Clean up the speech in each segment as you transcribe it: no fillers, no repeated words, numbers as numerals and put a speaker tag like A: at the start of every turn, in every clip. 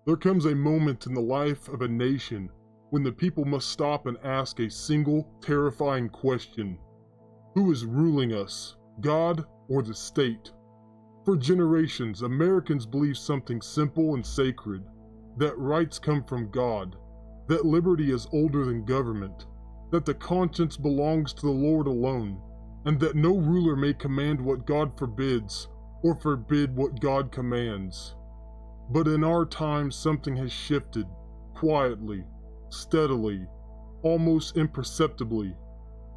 A: There comes a moment in the life of a nation when the people must stop and ask a single, terrifying question. Who is ruling us, God or the state? For generations, Americans believed something simple and sacred, that rights come from God, that liberty is older than government, that the conscience belongs to the Lord alone, and that no ruler may command what God forbids or forbid what God commands. But in our time, something has shifted, quietly, steadily, almost imperceptibly.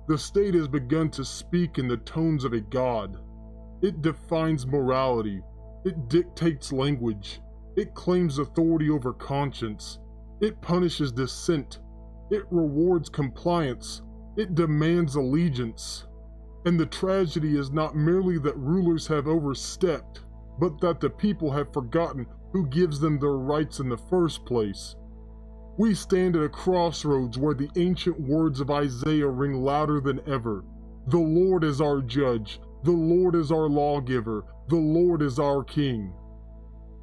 A: The state has begun to speak in the tones of a god. It defines morality. It dictates language. It claims authority over conscience. It punishes dissent. It rewards compliance. It demands allegiance. And the tragedy is not merely that rulers have overstepped, but that the people have forgotten who gives them their rights in the first place. We stand at a crossroads where the ancient words of Isaiah ring louder than ever. The Lord is our judge. The Lord is our lawgiver. The Lord is our king.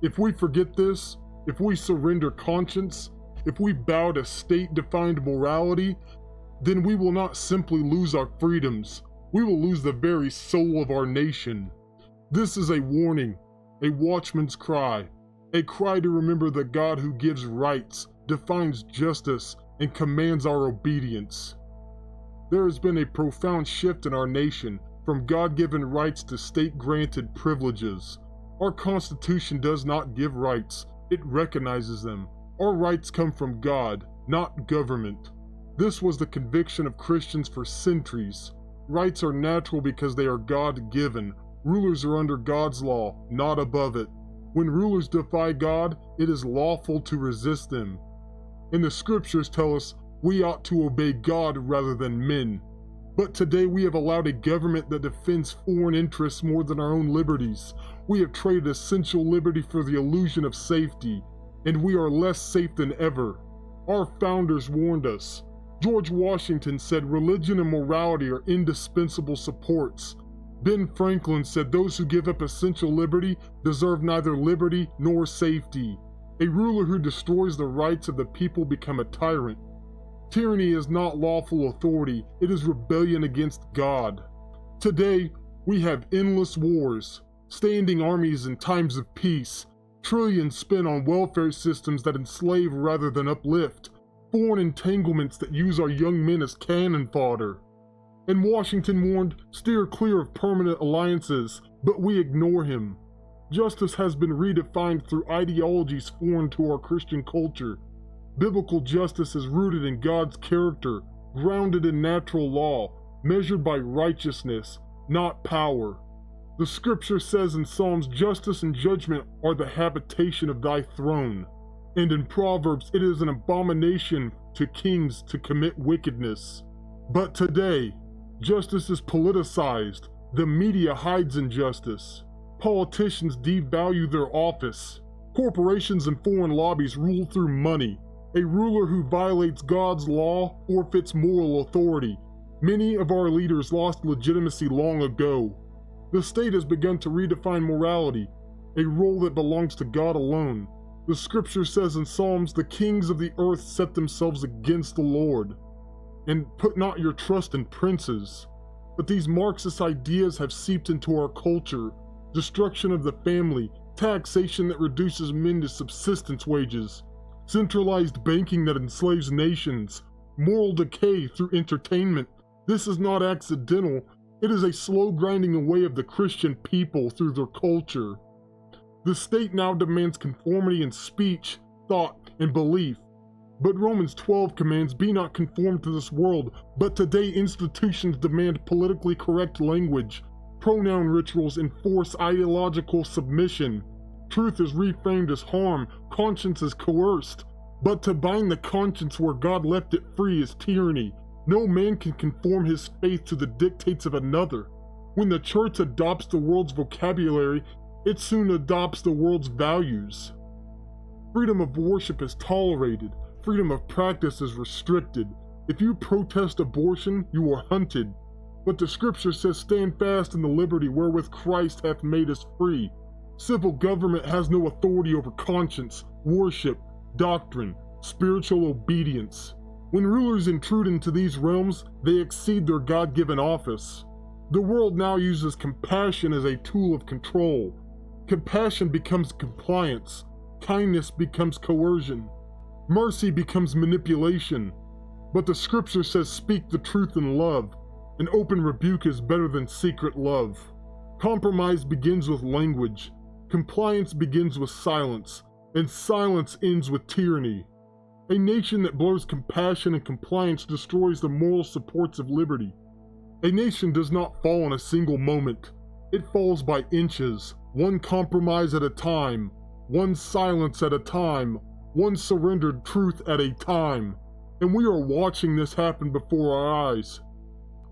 A: If we forget this, if we surrender conscience, if we bow to state-defined morality, then we will not simply lose our freedoms. We will lose the very soul of our nation. This is a warning, a watchman's cry, a cry to remember the God who gives rights, defines justice, and commands our obedience. There has been a profound shift in our nation, from God-given rights to state-granted privileges. Our Constitution does not give rights, it recognizes them. Our rights come from God, not government. This was the conviction of Christians for centuries. Rights are natural because they are God-given. Rulers are under God's law, not above it. When rulers defy God, it is lawful to resist them. And the scriptures tell us we ought to obey God rather than men. But today we have allowed a government that defends foreign interests more than our own liberties. We have traded essential liberty for the illusion of safety, and we are less safe than ever. Our founders warned us. George Washington said religion and morality are indispensable supports. Ben Franklin said those who give up essential liberty deserve neither liberty nor safety. A ruler who destroys the rights of the people become a tyrant. Tyranny is not lawful authority, it is rebellion against God. Today, we have endless wars, standing armies in times of peace, trillions spent on welfare systems that enslave rather than uplift, foreign entanglements that use our young men as cannon fodder. And Washington warned, steer clear of permanent alliances, but we ignore him. Justice has been redefined through ideologies foreign to our Christian culture. Biblical justice is rooted in God's character, grounded in natural law, measured by righteousness, not power. The scripture says in Psalms, justice and judgment are the habitation of thy throne. And in Proverbs, it is an abomination to kings to commit wickedness. But today, justice is politicized. The media hides injustice. Politicians devalue their office. Corporations and foreign lobbies rule through money. A ruler who violates God's law forfeits moral authority. Many of our leaders lost legitimacy long ago. The state has begun to redefine morality, a role that belongs to God alone. The scripture says in Psalms, the kings of the earth set themselves against the Lord. And put not your trust in princes. But these Marxist ideas have seeped into our culture. Destruction of the family, taxation that reduces men to subsistence wages, centralized banking that enslaves nations, moral decay through entertainment. This is not accidental. It is a slow grinding away of the Christian people through their culture. The state now demands conformity in speech, thought, and belief. But Romans 12 commands, be not conformed to this world, but today institutions demand politically correct language. Pronoun rituals enforce ideological submission. Truth is reframed as harm, conscience is coerced. But to bind the conscience where God left it free is tyranny. No man can conform his faith to the dictates of another. When the church adopts the world's vocabulary, it soon adopts the world's values. Freedom of worship is tolerated. Freedom of practice is restricted. If you protest abortion, you are hunted. But the scripture says, stand fast in the liberty wherewith Christ hath made us free. Civil government has no authority over conscience, worship, doctrine, spiritual obedience. When rulers intrude into these realms, they exceed their God-given office. The world now uses compassion as a tool of control. Compassion becomes compliance. Kindness becomes coercion. Mercy becomes manipulation. But the scripture says, speak the truth in love. An open rebuke is better than secret love. Compromise begins with language. Compliance begins with silence. And silence ends with tyranny. A nation that blurs compassion and compliance destroys the moral supports of liberty. A nation does not fall in a single moment. It falls by inches, one compromise at a time, one silence at a time, one surrendered truth at a time. And we are watching this happen before our eyes.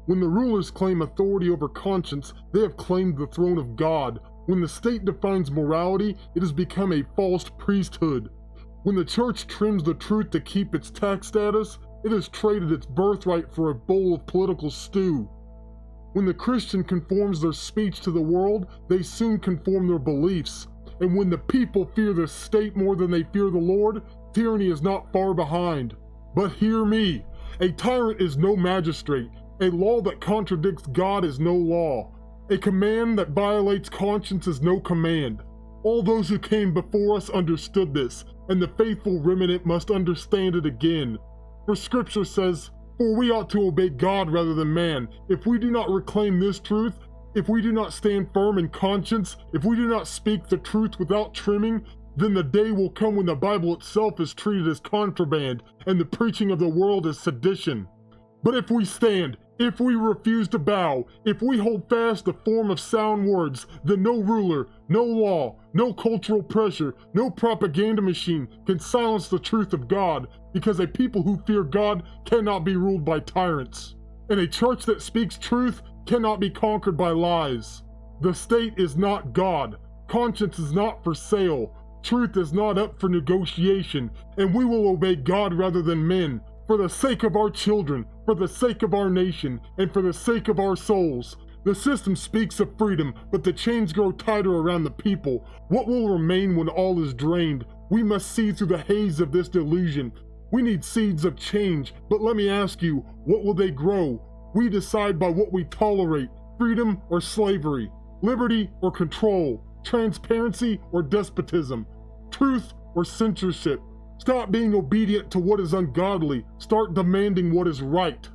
A: When the rulers claim authority over conscience, they have claimed the throne of God. When the state defines morality, it has become a false priesthood. When the church trims the truth to keep its tax status, it has traded its birthright for a bowl of political stew. When the Christian conforms their speech to the world, they soon conform their beliefs. And when the people fear the state more than they fear the Lord, tyranny is not far behind. But hear me, a tyrant is no magistrate. A law that contradicts God is no law. A command that violates conscience is no command. All those who came before us understood this, and the faithful remnant must understand it again. For scripture says, for we ought to obey God rather than man. If we do not reclaim this truth, if we do not stand firm in conscience, if we do not speak the truth without trimming, then the day will come when the Bible itself is treated as contraband and the preaching of the world as sedition. But if we stand, if we refuse to bow, if we hold fast the form of sound words, then no ruler, no law, no cultural pressure, no propaganda machine can silence the truth of God, because a people who fear God cannot be ruled by tyrants. And a church that speaks truth cannot be conquered by lies. The state is not God. Conscience is not for sale. Truth is not up for negotiation, and we will obey God rather than men, for the sake of our children, for the sake of our nation, and for the sake of our souls. The system speaks of freedom, but the chains grow tighter around the people. What will remain when all is drained? We must see through the haze of this delusion. We need seeds of change, but let me ask you, what will they grow? We decide by what we tolerate, freedom or slavery, liberty or control, transparency or despotism, truth or censorship. Stop being obedient to what is ungodly. Start demanding what is right.